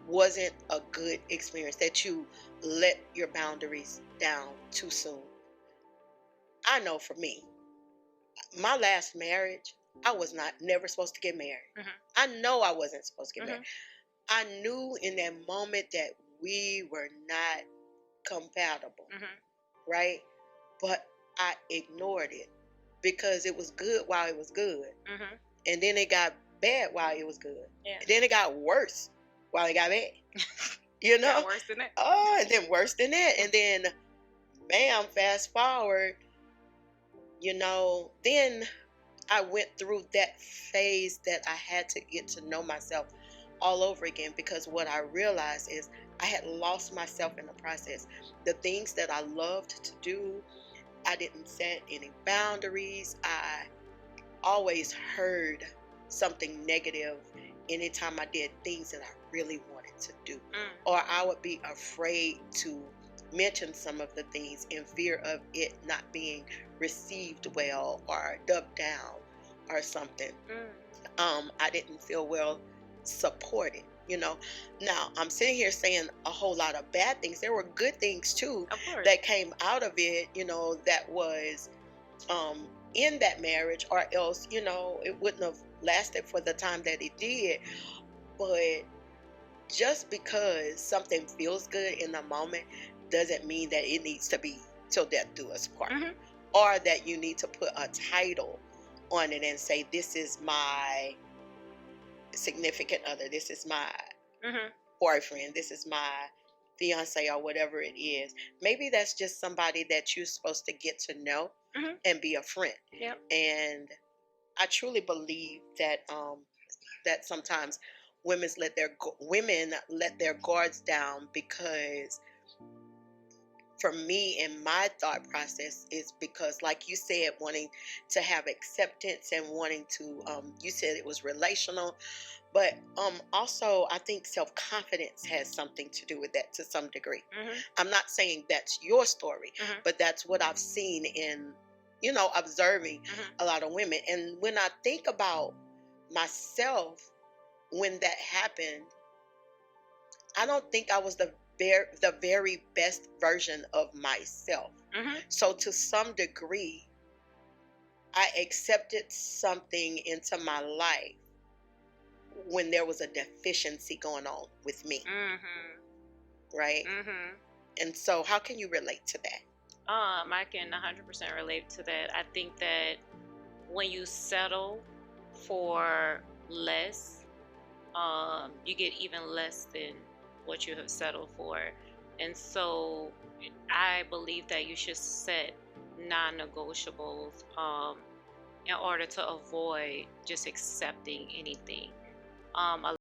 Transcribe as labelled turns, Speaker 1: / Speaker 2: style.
Speaker 1: wasn't a good experience, that you let your boundaries down too soon. I know for me, my last marriage, I was not never supposed to get married.
Speaker 2: Mhm.
Speaker 1: I know I wasn't supposed to get
Speaker 2: Mhm.
Speaker 1: married. I knew in that moment that we were not compatible,
Speaker 2: Mhm.
Speaker 1: right? But I ignored it because it was good while it was good.
Speaker 2: Mhm.
Speaker 1: And then it got bad while it was good.
Speaker 2: Yeah.
Speaker 1: And then it got worse while it got bad. You know?
Speaker 2: Got worse than that.
Speaker 1: Oh, and then worse than that. And then, bam, fast forward, then I went through that phase that I had to get to know myself all over again, because what I realized is I had lost myself in the process. The things that I loved to do, I didn't set any boundaries. I always heard something negative anytime I did things that I really wanted to do. Or I would be afraid to mention some of the things in fear of it not being received well or dubbed down or something. I didn't feel well supported. Now I'm sitting here saying a whole lot of bad things. There were good things too
Speaker 2: Of course.
Speaker 1: that came out of it, that was in that marriage, or else, it wouldn't have lasted for the time that it did. But just because something feels good in the moment doesn't mean that it needs to be till death do us part.
Speaker 2: Mhm.
Speaker 1: Or that you need to put a title on it and say, this is my significant other, this is my
Speaker 2: Mhm.
Speaker 1: boyfriend, this is my fiance, or whatever it is. Maybe that's just somebody that you're supposed to get to know
Speaker 2: Mhm.
Speaker 1: and be a friend.
Speaker 2: Yep.
Speaker 1: And I truly believe that that sometimes women let their guards down, because for me, in my thought process, is because, like you said, wanting to have acceptance and wanting to, you said it was relational, but also I think self-confidence has something to do with that to some degree.
Speaker 2: Mhm.
Speaker 1: I'm not saying that's your story,
Speaker 2: Mhm.
Speaker 1: but that's what I've seen in, observing
Speaker 2: Mhm.
Speaker 1: a lot of women. And when I think about myself, when that happened, I don't think I was the very best version of myself.
Speaker 2: Mhm.
Speaker 1: So to some degree, I accepted something into my life when there was a deficiency going on with me,
Speaker 2: Mhm.
Speaker 1: right?
Speaker 2: Mhm.
Speaker 1: And so how can you relate to that?
Speaker 2: I can 100% relate to that. I think that when you settle for less, you get even less than what you have settled for. And so I believe that you should set non-negotiables in order to avoid just accepting anything. A